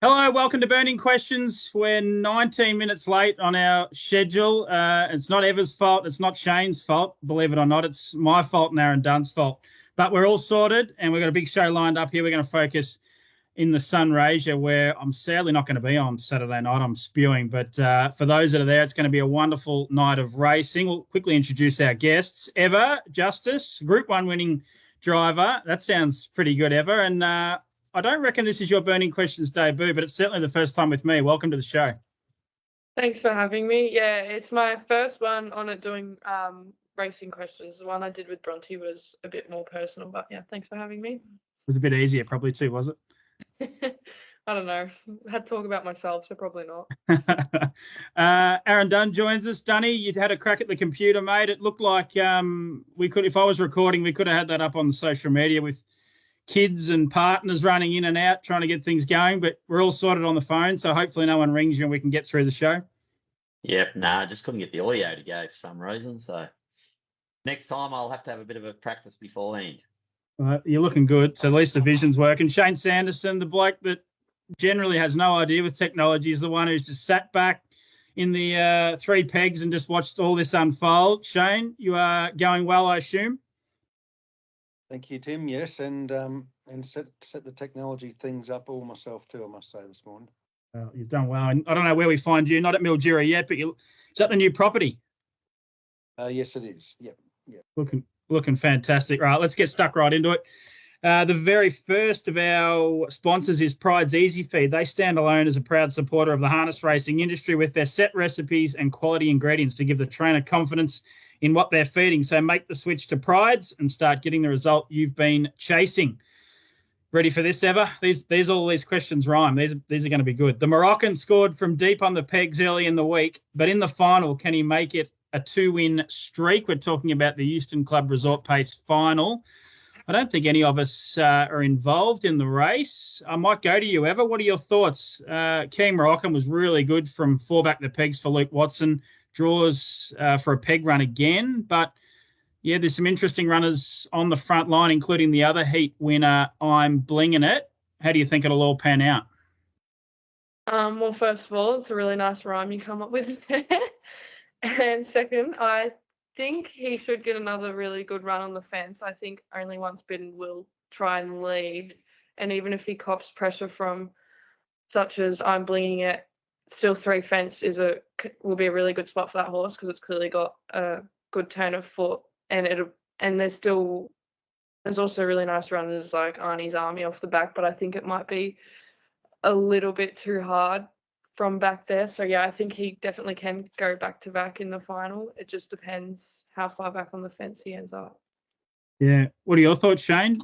Hello, welcome to Burning Questions. We're 19 minutes late on our schedule. It's not Eva's fault. It's not Shane's fault. Believe it or not, it's my fault and Aaron Dunn's fault. But we're all sorted, and we've got a big show lined up here. We're going to focus in the Sunraysia, where I'm sadly not going to be on Saturday night. I'm spewing. But for those that are there, it's going to be a wonderful night of racing. We'll quickly introduce our guests. Ewa Justice, Group 1 winning driver. That sounds pretty good, Ewa. And I don't reckon this is your Burning Questions debut, but it's certainly the first time with me. Welcome to the show. Thanks for having me. Yeah, it's my first one on it doing racing questions. The one I did with Bronte was a bit more personal, but yeah, thanks for having me. It was a bit easier probably too, was it? I don't know. I had to talk about myself, so probably not. Aaron Dunn joins us. Dunny, you'd had a crack at the computer, mate. It looked like we could, if I was recording, we could have had that up on the social media with kids and partners running in and out trying to get things going, but we're all sorted on the phone, so hopefully no one rings you and we can get through the show. Yep, I just couldn't get the audio to go for some reason, so next time I'll have to have a bit of a practice beforehand. You're looking good, so at least the vision's working. Shane Sanderson, the bloke that generally has no idea with technology, is the one who's just sat back in the three pegs and just watched all this unfold. Shane, you are going well, I assume? Thank you, Tim. Yes, and set the technology things up all myself too, I must say, this morning. You've done well. I don't know where we find you. Not at Mildura yet, but is that the new property? Yes, it is. Yep. Looking fantastic. Right, let's get stuck right into it. The very first of our sponsors is Pride's Easy Feed. They stand alone as a proud supporter of the harness racing industry with their set recipes and quality ingredients to give the trainer confidence in what they're feeding. So make the switch to Pride's and start getting the result you've been chasing. Ready for this, Ever? All these questions rhyme. These are going to be good. The Moroccan scored from deep on the pegs early in the week, but in the final, can he make it a 2-win streak? We're talking about the Euston Club Resort Pace final. I don't think any of us are involved in the race. I might go to you, Ever. What are your thoughts? King Moroccan was really good from 4 back the pegs for Luke Watson. Draws for a peg run again, but yeah, there's some interesting runners on the front line, including the other heat winner, I'm Blinging It. How do you think it'll all pan out? Well, first of all, it's a really nice rhyme you come up with. And second, I think he should get another really good run on the fence. I think Only Once Bitten will try and lead, and even if he cops pressure from such as I'm Blinging It, still 3 fence will be a really good spot for that horse because it's clearly got a good turn of foot, and there's also really nice runners like Arnie's Army off the back, but I think it might be a little bit too hard from back there. So yeah, I think he definitely can go back to back in the final. It just depends how far back on the fence he ends up. Yeah. What are your thoughts, Shane?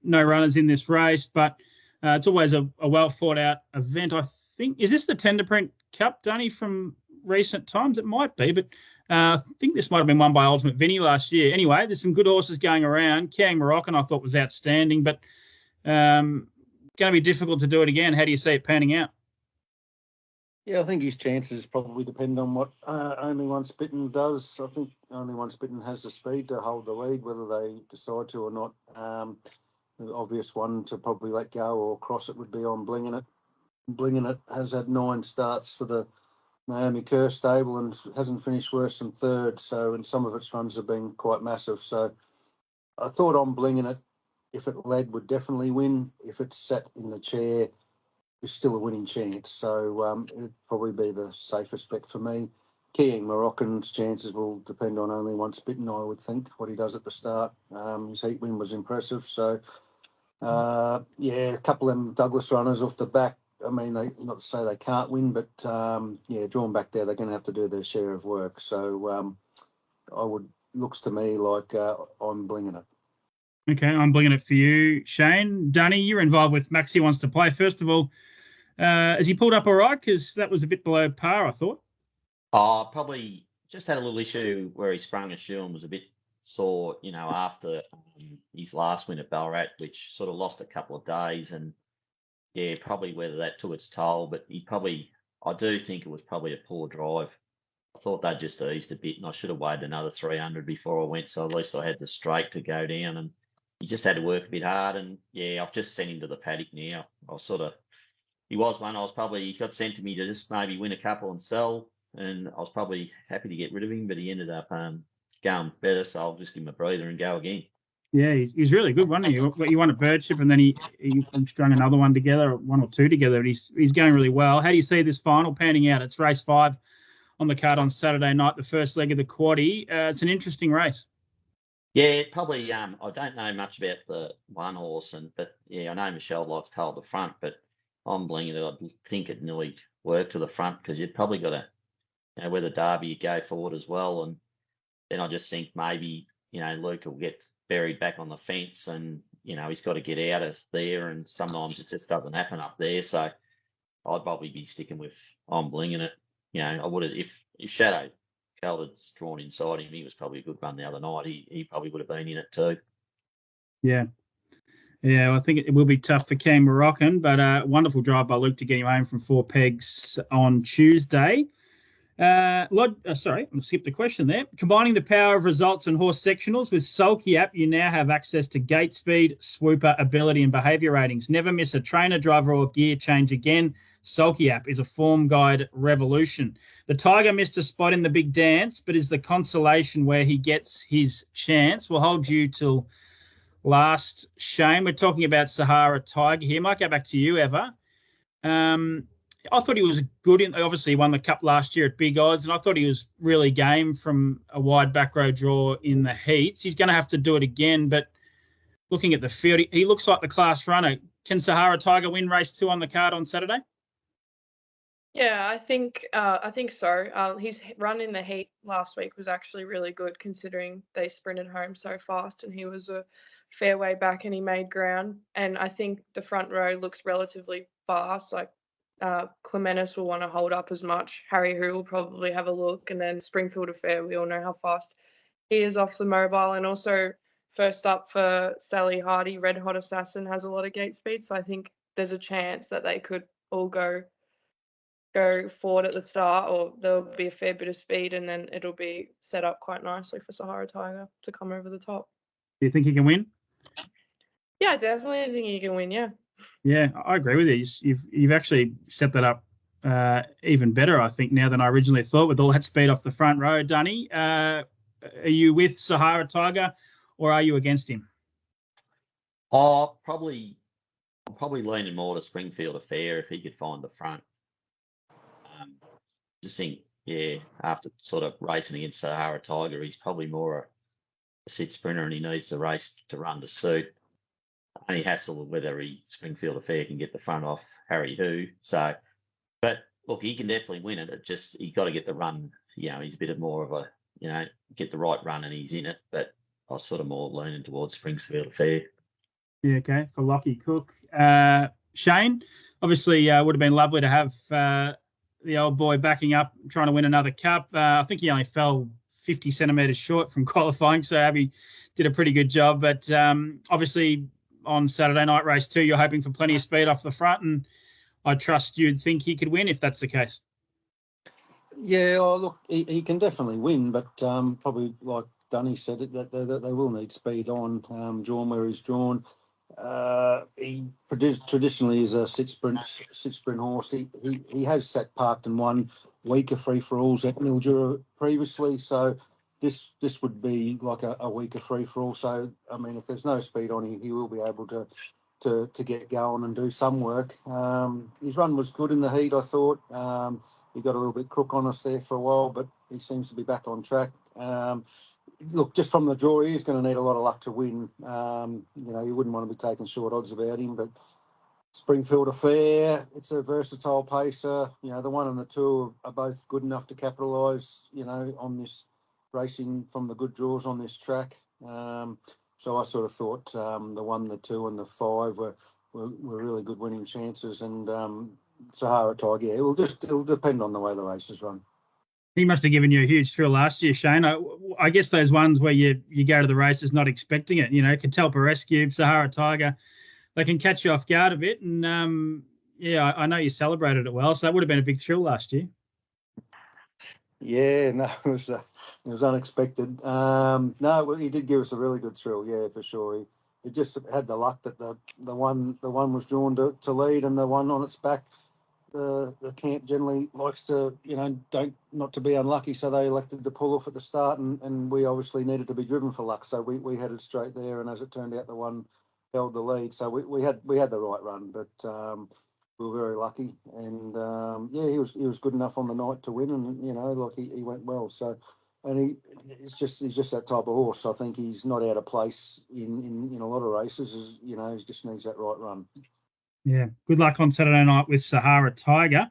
No runners in this race, but it's always a well thought out event. I think, is this the Tenderprint Cup, Dunny, from recent times? It might be, but I think this might have been won by Ultimate Vinny last year. Anyway, there's some good horses going around. Kang Moroccan I thought was outstanding, but going to be difficult to do it again. How do you see it panning out? Yeah, I think his chances probably depend on what Only Once Bitten does. I think Only Once Bitten has the speed to hold the lead, whether they decide to or not. The obvious one to probably let go or cross it would be on Blinging It. Blinging It has had 9 starts for the Naomi Kerr stable and hasn't finished worse than 3rd. And some of its runs have been quite massive. So I thought on Blinging It, if it led, would definitely win. If it's sat in the chair, is still a winning chance. So it'd probably be the safest bet for me. King Moroccan's chances will depend on Only Once Bitten, I would think, what he does at the start. His heat win was impressive. So, a couple of them Douglas runners off the back. I mean, not to say they can't win, but, drawn back there, they're going to have to do their share of work. So looks to me like I'm Blinging It. Okay, I'm Blinging It for you, Shane. Dunny, you're involved with Maxi Wants to Play. First of all, has he pulled up all right? Because that was a bit below par, I thought. Probably just had a little issue where he sprung a shoe and was a bit sore, after his last win at Ballarat, which sort of lost a couple of days. And, yeah, probably whether that took its toll. But I do think it was probably a poor drive. I thought they'd just eased a bit, and I should have waited another 300 before I went, so at least I had the straight to go down. And he just had to work a bit hard. And, yeah, I've just sent him to the paddock now. I'll sort of he was one. He got sent to me to just maybe win a couple and sell, and I was probably happy to get rid of him, but he ended up going better, so I'll just give him a breather and go again. Yeah, he's really good, wasn't he? You won a birdship, and then he strung another one together, one or two together. And he's going really well. How do you see this final panning out? It's race 5 on the card on Saturday night, the first leg of the quaddie. It's an interesting race. Yeah, probably. I don't know much about the one horse, but I know Michelle likes to hold the front, but I'm blinging it. I think it nearly worked to the front because you've probably got to, with a Derby, you go forward as well, and then I just think maybe Luke will get buried back on the fence, and he's got to get out of there, and sometimes it just doesn't happen up there. So I'd probably be sticking with I'm blinging it. I would have if Shadow Calder's drawn inside him. He was probably a good run the other night. He probably would have been in it too. Yeah. Yeah, I think it will be tough for Cam Moroccan, but wonderful drive by Luke to get him home from 4 pegs on Tuesday. I'm going to skip the question there. Combining the power of results and horse sectionals with Sulky app, you now have access to gate speed, swooper, ability, and behaviour ratings. Never miss a trainer, driver, or gear change again. Sulky app is a form guide revolution. The Tiger missed a spot in the big dance, but is the consolation where he gets his chance. We'll hold you till last, Shane. We're talking about Sahara Tiger here. Might go back to you, Eva. I thought he was good. Obviously, he won the Cup last year at big odds, and I thought he was really game from a wide back row draw in the heats. He's going to have to do it again, but looking at the field, he looks like the class runner. Can Sahara Tiger win race 2 on the card on Saturday? Yeah, I think so. His run in the heat last week was actually really good, considering they sprinted home so fast, and he was a fair way back, and he made ground. And I think the front row looks relatively fast. Like Clementis will want to hold up as much. Harry Hu will probably have a look, and then Springfield Affair, we all know how fast he is off the mobile. And also first up for Sally Hardy, Red Hot Assassin has a lot of gate speed, so I think there's a chance that they could all go forward at the start, or there'll be a fair bit of speed, and then it'll be set up quite nicely for Sahara Tiger to come over the top. Do you think he can win? Yeah, definitely. I think he can win. Yeah. Yeah, I agree with you. You've actually set that up even better, I think, now than I originally thought, with all that speed off the front row. Dunny, are you with Sahara Tiger, or are you against him? I'm probably leaning more to Springfield Affair if he could find the front. Just think, after sort of racing against Sahara Tiger, he's probably more a sit sprinter, and he needs the race to run to suit. Only hassle whether Springfield Affair can get the front off Harry Hu. So, but look, he can definitely win it. It just, he's got to get the run. He's a bit more of a, get the right run, and he's in it. But I was sort of more leaning towards Springfield Affair. Yeah, okay, for Lockie Cook. Shane, obviously would have been lovely to have the old boy backing up, trying to win another Cup. I think he only fell 50 centimetres short from qualifying, so Abby did a pretty good job. But obviously on Saturday night, race 2, you're hoping for plenty of speed off the front, and I trust you'd think he could win if that's the case. Yeah, look, he can definitely win, but probably like Dunny said, that they will need speed on, drawn where he's drawn. He traditionally is a sit sprint horse. He has sat parked and won weaker free-for-alls at Mildura previously, so this would be like a weaker free-for-all. So, I mean, if there's no speed on him, he will be able to get going and do some work. His run was good in the heat, I thought. He got a little bit crook on us there for a while, but he seems to be back on track. Look, just from the draw, he's going to need a lot of luck to win. You wouldn't want to be taking short odds about him, but Springfield Affair, it's a versatile pacer. The 1 and the 2 are both good enough to capitalise, on this racing from the good draws on this track. So I sort of thought the 1, the 2 and the 5 were really good winning chances. And Sahara Tiger, it'll depend on the way the races run. He must have given you a huge thrill last year, Shane. I guess those ones where you go to the races not expecting it, Catalpa Rescue, Sahara Tiger, they can catch you off guard a bit. And, I know you celebrated it well, so that would have been a big thrill last year. Yeah, no, it was unexpected. No, he did give us a really good thrill, yeah, for sure. He just had the luck that the one was drawn to lead, and the one on its back the camp generally likes to, not to be unlucky, so they elected to pull off at the start, and we obviously needed to be driven for luck, so we headed straight there, and as it turned out, the one held the lead, so we had the right run, but we were very lucky, and he was good enough on the night to win, and he went well, so. And he's just that type of horse. I think he's not out of place in a lot of races. He just needs that right run. Yeah. Good luck on Saturday night with Sahara Tiger.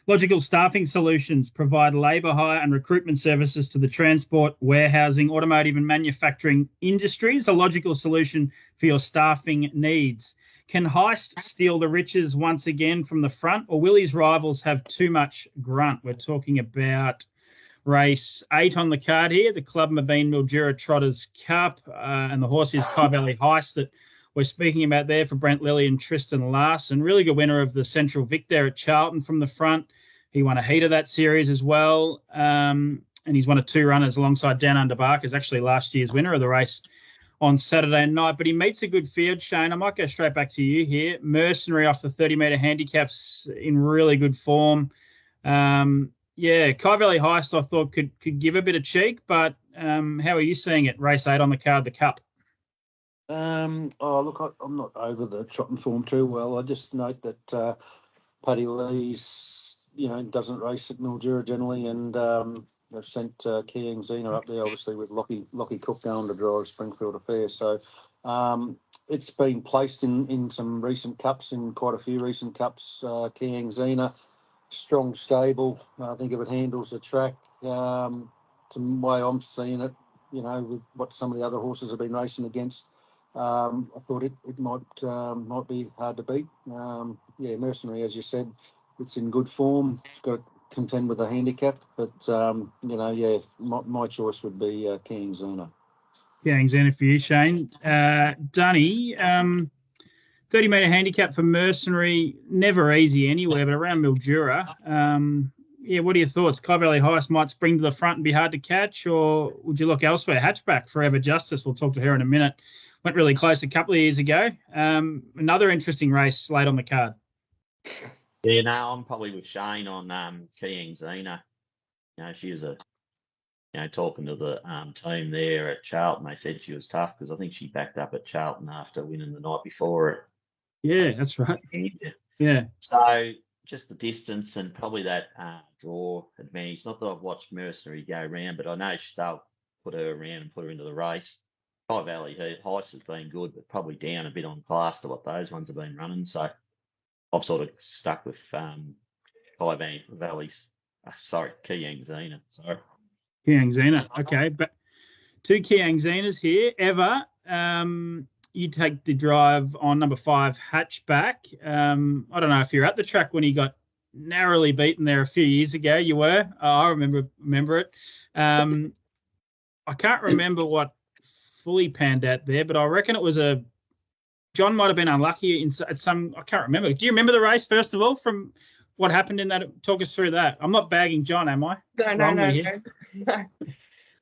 Logical Staffing Solutions provide labour hire and recruitment services to the transport, warehousing, automotive and manufacturing industries. A logical solution for your staffing needs. Can Heist steal the riches once again from the front, or will his rivals have too much grunt? We're talking about race 8 on the card here, the Club Mabine Mildura Trotters Cup, and the horse is Kai Valley Heist that we're speaking about there for Brent Lilly and Tristan Larson. Really good winner of the Central Vic there at Charlton from the front. He won a heat of that series as well, and he's won a 2 runners alongside Dan Underbarkers, actually last year's winner of the race on Saturday night. But he meets a good field, Shane. I might go straight back to you here. Mercenary off the 30-metre handicaps in really good form. Kai Valley Heist I thought could give a bit of cheek, but how are you seeing it? Race 8 on the card, the Cup. I'm not over the trotting form too well. I just note that Paddy Lee's, doesn't race at Mildura generally, and they've sent Kiang Zena up there, obviously with Lockie Cook going to draw a Springfield Affair. So it's been placed in some recent cups, in quite a few recent cups. Kiang Zena. Strong stable. I think if it handles the track, the way I'm seeing it, with what some of the other horses have been racing against, I thought it might be hard to beat. Mercenary, as you said, it's in good form. It's got to contend with the handicap, but my choice would be Kiang Zena. Kiang Zena for you, Shane. Dunny, 30-metre handicap for Mercenary, never easy anywhere, but around Mildura. What are your thoughts? Kai Valley Heist might spring to the front and be hard to catch, or would you look elsewhere? Hatchback for Ewa Justice, we'll talk to her in a minute. Went really close a couple of years ago. Another interesting race late on the card. Yeah, no, I'm probably with Shane on Kiang Zena. She was talking to the team there at Charlton. They said she was tough because I think she backed up at Charlton after winning the night before it. Yeah, that's right. Yeah. So just the distance and probably that draw advantage. Not that I've watched Mercenary go around, but I know they'll put her around and put her into the race. Kai Valley Heist has been good, but probably down a bit on class to what those ones have been running. So I've sort of stuck with Kai Valley's. Kiang Zena. Sorry. Kiang Zena. Okay, but 2 Kiang Zenas here. Eva, you take the drive on number 5, Hatchback. I don't know if you're at the track when he got narrowly beaten there a few years ago. You were. I remember it. I can't remember what fully panned out there, but I reckon it was John might have been unlucky at some. I can't remember. Do you remember the race first of all from what happened in that? Talk us through that. I'm not bagging John, am I? No.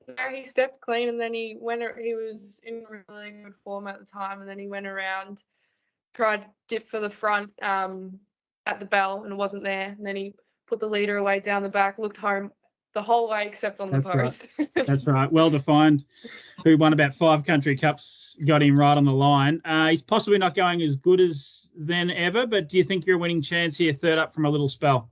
No, he stepped clean, and then he was in really good form at the time, and then he went around, tried to dip for the front at the bell, and it wasn't there. And then he put the leader away down the back, looked home the whole way except on the post. Right. That's right. Well defined. Who won about 5 country cups, got him right on the line. He's possibly not going as good as then ever, but do you think you're a winning chance here, third up from a little spell?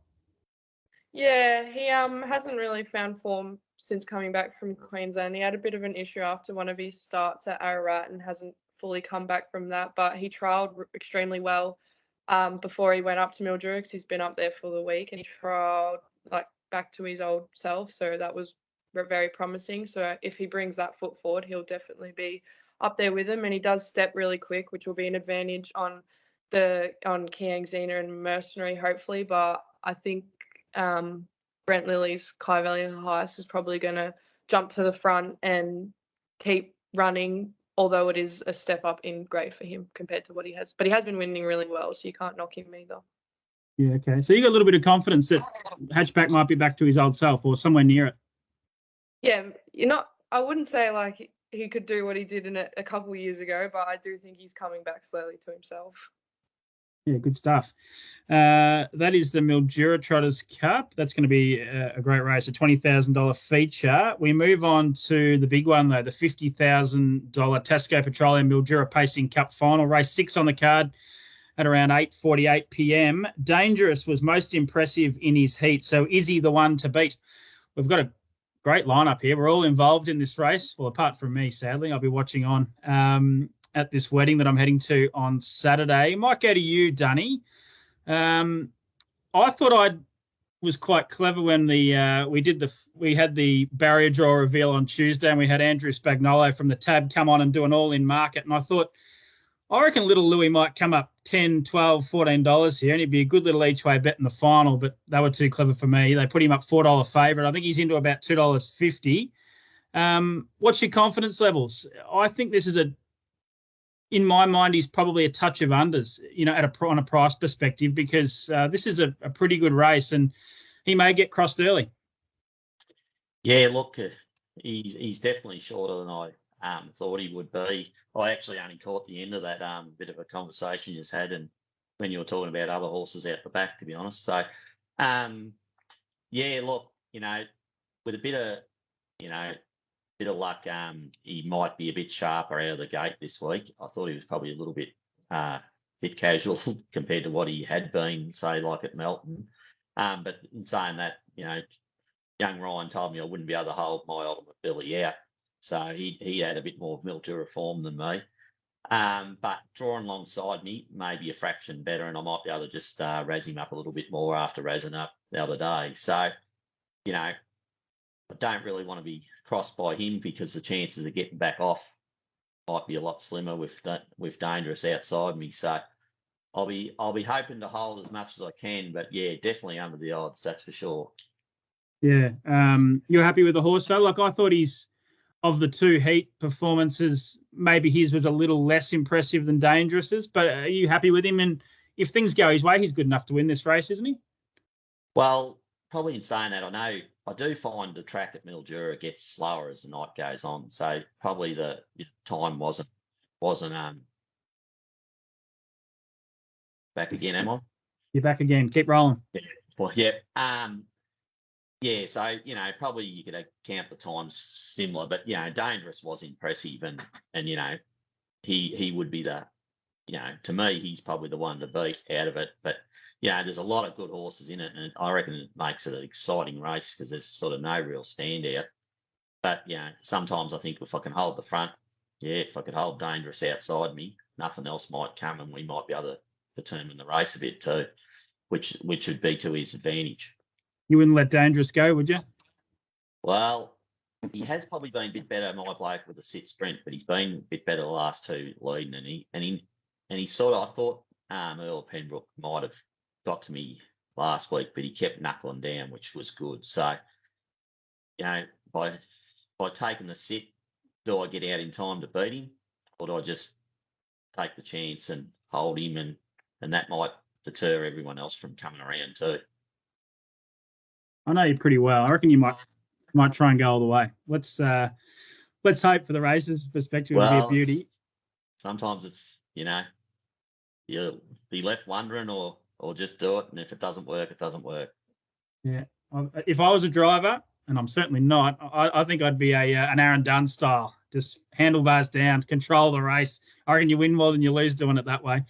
Yeah, he hasn't really found form since coming back from Queensland. He had a bit of an issue after one of his starts at Ararat and hasn't fully come back from that, but he trialled extremely well before he went up to Mildura, because he's been up there for the week, and he trialled back to his old self, so that was very promising. So if he brings that foot forward, he'll definitely be up there with him, and he does step really quick, which will be an advantage on Kiang Zena and Mercenary, hopefully. But I think Brent Lilly's Kai Valley Heist is probably going to jump to the front and keep running, although it is a step up in grade for him compared to what he has. But he has been winning really well, so you can't knock him either. Yeah, okay. So you got a little bit of confidence that Hatchback might be back to his old self or somewhere near it. Yeah, I wouldn't say he could do what he did in a couple of years ago, but I do think he's coming back slowly to himself. Yeah, good stuff. That is the Mildura Trotters Cup. That's going to be a great race, a $20,000 feature. We move on to the big one, though, the $50,000 Tasco Petroleum Mildura Pacing Cup Final. Race 6 on the card at around 8:48 p.m. Dangerous was most impressive in his heat. So is he the one to beat? We've got a great lineup here. We're all involved in this race. Well, apart from me, sadly. I'll be watching on at this wedding that I'm heading to on Saturday. Might go to you, Dunny. I thought I was quite clever when we had the barrier draw reveal on Tuesday, and we had Andrew Spagnolo from the Tab come on and do an all-in market. And I reckon little Louis might come up $10, $12, $14 here, and he'd be a good little each way bet in the final, but they were too clever for me. They put him up $4 favourite. I think he's into about $2.50. What's your confidence levels? I think this is in my mind, he's probably a touch of unders, on a price perspective, because this is a pretty good race, and he may get crossed early. Yeah, look, he's definitely shorter than I thought he would be. I actually only caught the end of that bit of a conversation you just had, and when you were talking about other horses out the back, to be honest. So, yeah, look, with a bit of luck, he might be a bit sharper out of the gate this week. I thought he was probably a little bit casual compared to what he had been, say, like at Melton. But in saying that, young Ryan told me I wouldn't be able to hold my Ultimate Billy out. So he had a bit more of Mildura form than me. But drawing alongside me, maybe a fraction better, and I might be able to just razz him up a little bit more after razzing up the other day. So, I don't really want to be crossed by him because the chances of getting back off might be a lot slimmer with Dangerous outside me. So I'll be hoping to hold as much as I can, but yeah, definitely under the odds, that's for sure. Yeah, you're happy with the horse though? Like, I thought of the two heat performances, maybe his was a little less impressive than Dangerous's, but are you happy with him? And if things go his way, he's good enough to win this race, isn't he? Well, probably in saying that, I do find the track at Mildura gets slower as the night goes on. So probably the time wasn't back again, am I? You're back again. Keep rolling. Yeah. Well, yeah. Yeah, so, probably you could count the times similar, but, Dangerous was impressive and he would be to me, he's probably the one to beat out of it. But, there's a lot of good horses in it, and I reckon it makes it an exciting race because there's sort of no real standout. But, sometimes I think if I can hold the front, if I could hold Dangerous outside me, nothing else might come and we might be able to determine the race a bit too, which would be to his advantage. You wouldn't let Dangerous go, would you? Well, he has probably been a bit better, my bloke, with the sit sprint, but he's been a bit better the last two leading, and he sort of, I thought Earl Pembroke might have got to me last week, but he kept knuckling down, which was good. So, by taking the sit, do I get out in time to beat him, or do I just take the chance and hold him, and that might deter everyone else from coming around too? I know you pretty well. I reckon you might try and go all the way. Let's hope for the races perspective. It'll be a beauty. Sometimes it's you'll be left wondering or just do it, and if it doesn't work, it doesn't work. Yeah. If I was a driver, and I'm certainly not, I think I'd be an Aaron Dunn style, just handlebars down, control the race. I reckon you win more than you lose doing it that way.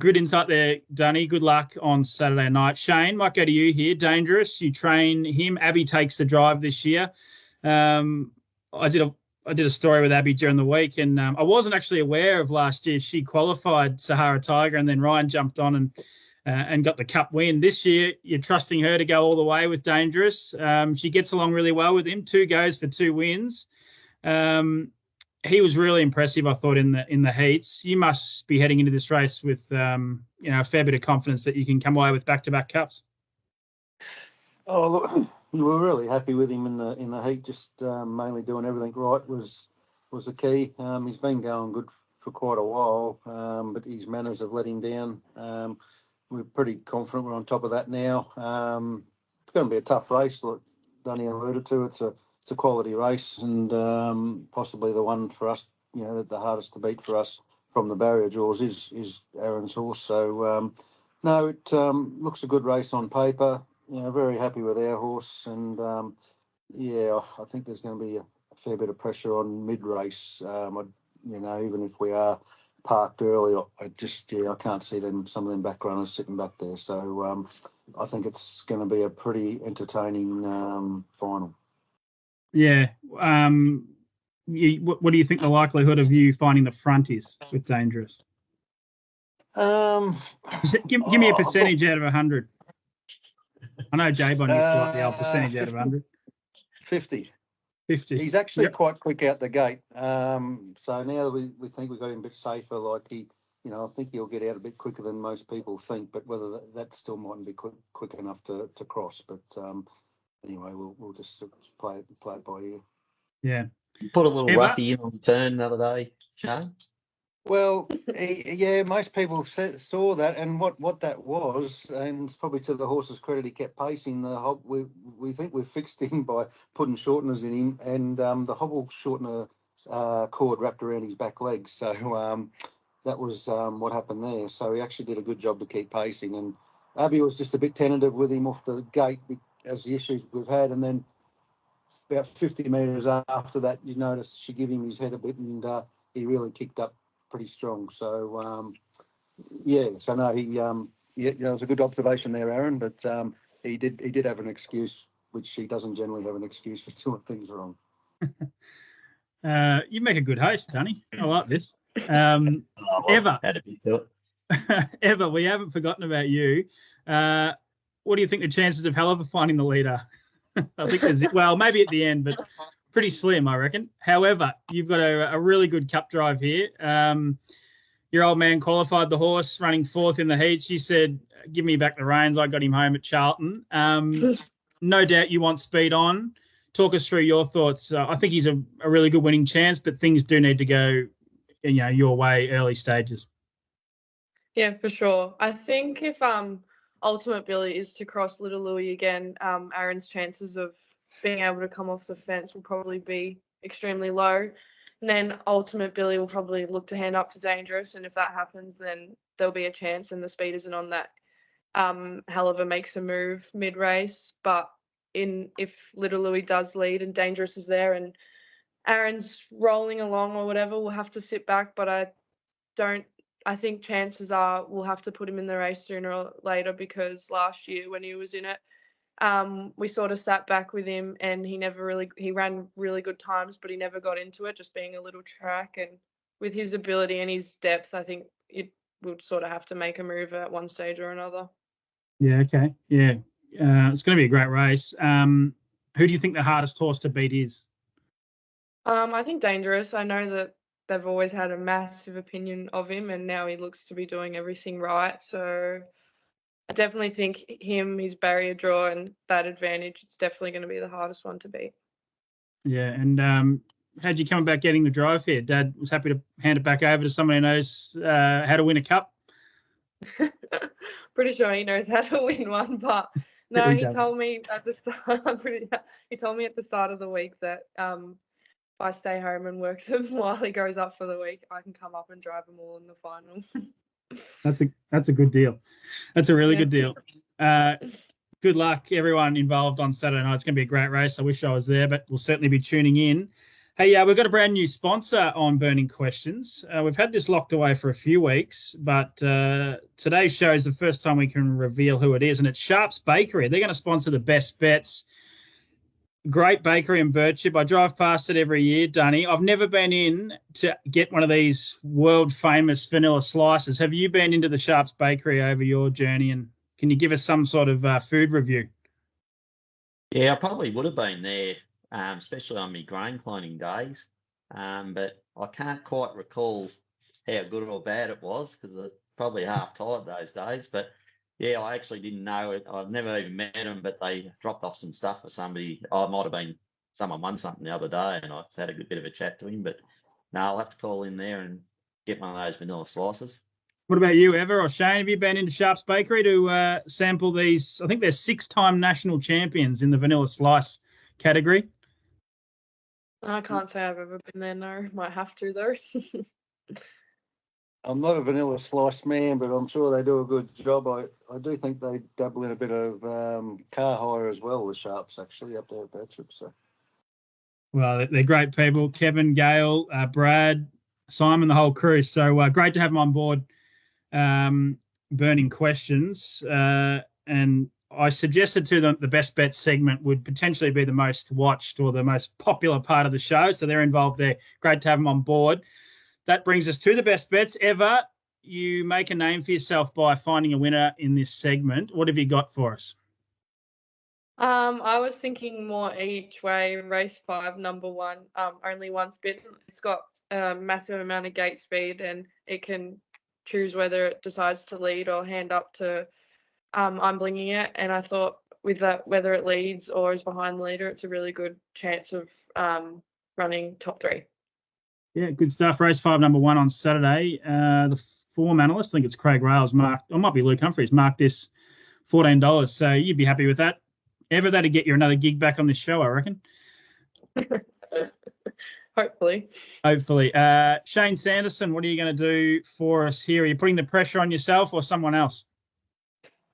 Good insight there, Dunny. Good luck on Saturday night. Shane, might go to you here. Dangerous. You train him. Abby takes the drive this year. I did a story with Abby during the week, and I wasn't actually aware of last year. She qualified Sahara Tiger, and then Ryan jumped on and got the cup win. This year, you're trusting her to go all the way with Dangerous. She gets along really well with him. 2 goes for 2 wins. He was really impressive, I thought, in the heats. You must be heading into this race with a fair bit of confidence that you can come away with back-to-back cups. Oh, look, we were really happy with him in the heat. Just mainly doing everything right was the key. He's been going good for quite a while, but his manners have let him down. We're pretty confident we're on top of that now. It's going to be a tough race, like Dunny alluded to. It's a quality race, and possibly the one for us, the hardest to beat for us from the barrier draws is Aaron's horse. So no, it looks a good race on paper. Very happy with our horse, and I think there's going to be a fair bit of pressure on mid race. Even if we are parked early, I can't see some of them back runners sitting back there. So I think it's going to be a pretty entertaining final. Yeah. What do you think the likelihood of you finding the front is with Dangerous? Give me a percentage out of 100. I know J-Bon used to like the old percentage out of 100. 50. 50. He's actually quite quick out the gate. So now we think we've got him a bit safer. Like I think he'll get out a bit quicker than most people think. But whether that still mightn't be quick enough to cross. But anyway, we'll just play it by ear. Yeah. You put a little roughie in on the turn the other day, Shane. Well, most people saw that, and what that was, and it's probably to the horse's credit, he kept pacing the hobble. We think we've fixed him by putting shorteners in him, and the hobble shortener cord wrapped around his back legs. So that was what happened there. So he actually did a good job to keep pacing, and Abby was just a bit tentative with him off the gate as the issues we've had, and then about 50 metres after that, you notice she gave him his head a bit, and he really kicked up pretty strong. So so no, it was a good observation there, Aaron. But he did have an excuse, which he doesn't generally have an excuse for doing things wrong. You make a good host, Dunny. I like this. Ewa, had a bit to it. Ewa, we haven't forgotten about you. What do you think the chances of Haliver finding the leader? I think maybe at the end, but pretty slim, I reckon. However, you've got a really good cup drive here. Your old man qualified the horse, running fourth in the heats. You said, give me back the reins. I got him home at Charlton. No doubt you want speed on. Talk us through your thoughts. I think he's a really good winning chance, but things do need to go your way early stages. Yeah, for sure. I think if Ultimate Billy is to cross Little Louis again, Aaron's chances of being able to come off the fence will probably be extremely low. And then Ultimate Billy will probably look to hand up to Dangerous. And if that happens, then there'll be a chance and the speed isn't on that. Haliver makes a move mid-race. But if Little Louis does lead and Dangerous is there and Aaron's rolling along or whatever, we'll have to sit back. But I think chances are we'll have to put him in the race sooner or later, because last year when he was in it, we sort of sat back with him and he ran really good times, but he never got into it, just being a little track. And with his ability and his depth, I think it would sort of have to make a move at one stage or another. Yeah, okay. Yeah. It's going to be a great race. Who do you think the hardest horse to beat is? I think Dangerous. I know that they've always had a massive opinion of him, and now he looks to be doing everything right. So I definitely think his barrier draw and that advantage, it's definitely going to be the hardest one to beat. Yeah, and how'd you come about getting the drive here? Dad was happy to hand it back over to someone who knows how to win a cup. Pretty sure he knows how to win one, but no, he told me at the start. He told me at the start of the week that if I stay home and work them while he goes up for the week, I can come up and drive them all in the final. That's a good deal. That's a really good deal. Good luck, everyone involved on Saturday night. It's going to be a great race. I wish I was there, but we'll certainly be tuning in. Hey, we've got a brand new sponsor on Burning Questions. We've had this locked away for a few weeks, but today's show is the first time we can reveal who it is, and it's Sharp's Bakery. They're going to sponsor the best bets. Great bakery in Birchip. I drive past it every year, Dunny. I've never been in to get one of these world-famous vanilla slices. Have you been into the Sharp's Bakery over your journey, and can you give us some sort of food review? Yeah, I probably would have been there, especially on my grain cloning days. But I can't quite recall how good or bad it was, because I was probably half tired those days. But yeah, I actually didn't know it. I've never even met them, but they dropped off some stuff for somebody. I might have been someone won something the other day, and I just had a good bit of a chat to him. But no, I'll have to call in there and get one of those vanilla slices. What about you, Ewa or Shane? Have you been into Sharp's Bakery to sample these? I think they're 6-time national champions in the vanilla slice category. I can't say I've ever been there, no. Might have to, though. I'm not a vanilla slice man, but I'm sure they do a good job. I do think they dabble in a bit of car hire as well, the Sharps, actually, up there at Bertram. So. Well, they're great people. Kevin, Gail, Brad, Simon, the whole crew. So great to have them on board. Burning questions. And I suggested to them the best bet segment would potentially be the most watched or the most popular part of the show. So they're involved there. Great to have them on board. That brings us to the best bets. Eva, you make a name for yourself by finding a winner in this segment. What have you got for us? I was thinking more each way. Race 5, number 1. Only once bitten. It's got a massive amount of gate speed, and it can choose whether it decides to lead or hand up to I'm blinging it. And I thought with that, whether it leads or is behind the leader, it's a really good chance of running top 3. Yeah, good stuff. Race 5, number 1 on Saturday. The form analyst, I think it's Craig Rails, marked, or might be Luke Humphries, marked this $14. So you'd be happy with that. Ever that'd get you another gig back on this show, I reckon. Hopefully. Shane Sanderson, what are you going to do for us here? Are you putting the pressure on yourself or someone else?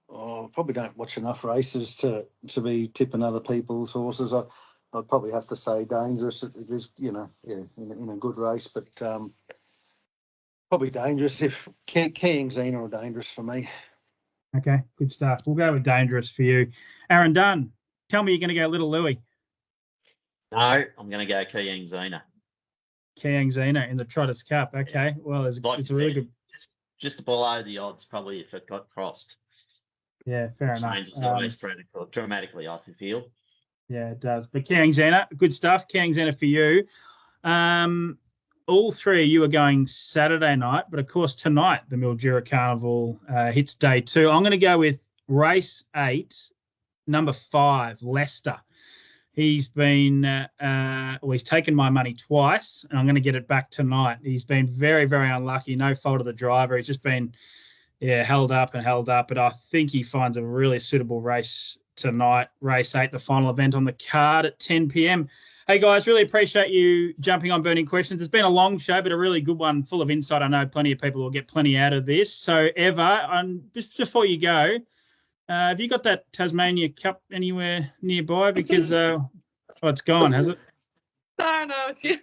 Oh, probably don't watch enough races to be tipping other people's horses. I'd probably have to say Dangerous. It is, in a good race, but probably Dangerous. If Key and Xena are Dangerous for me. Okay, good stuff. We'll go with Dangerous for you. Aaron Dunn, tell me you're going to go Little Louie. No, I'm going to go Kiang Xena. Kiang Xena in the Trotters Cup. Okay, well, it's a really good. Just below the odds, probably, if it got crossed. Yeah, fair enough. Changes the race dramatically, I feel. Yeah, it does. But Kiang Xena, good stuff. Kiang Xena for you. All three of you are going Saturday night, but of course tonight the Mildura Carnival hits day 2. I'm going to go with race 8, number 5, Leicester. He's been, he's taken my money twice, and I'm going to get it back tonight. He's been very, very unlucky. No fault of the driver. He's just been, held up. But I think he finds a really suitable race tonight. Race 8, the final event on the card at 10 p.m. Hey, guys, really appreciate you jumping on Burning Questions. It's been a long show, but a really good one, full of insight. I know plenty of people will get plenty out of this. So, Eva, just before you go, have you got that Tasmania Cup anywhere nearby? Because it's gone, has it? No, it's you.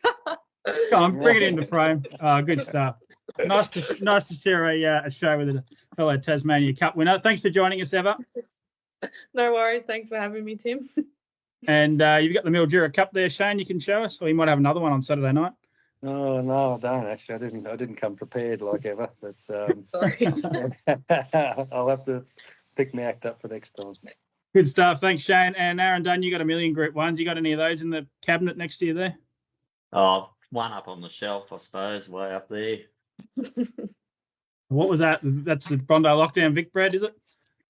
Go on, bring it into frame. Good stuff. Nice to share a show with a fellow Tasmania Cup winner. Thanks for joining us, Eva. No worries. Thanks for having me, Tim. And you've got the Mildura Cup there, Shane. You can show us, or you might have another one on Saturday night. Oh, no, I don't actually. I didn't come prepared like ever, but Sorry. I'll have to pick my act up for next time. Good stuff. Thanks, Shane. And Aaron Dunn, you got a million Group 1s. You got any of those in the cabinet next to you there? Oh, one up on the shelf, I suppose, way up there. What was that? That's the Bondi Lockdown Vic bread, is it?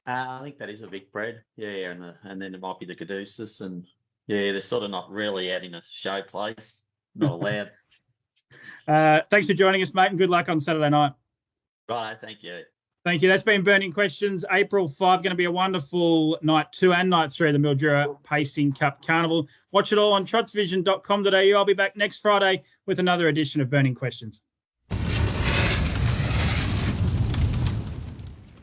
I think that is a Vic bread, yeah, and then it might be the Caduceus, and they're sort of not really out in a show place, not allowed. Thanks for joining us, mate, and good luck on Saturday night. Right, thank you. Thank you. That's been Burning Questions. April 5, going to be a wonderful night 2 and night 3 of the Mildura Pacing Cup Carnival. Watch it all on trotsvision.com.au. I'll be back next Friday with another edition of Burning Questions.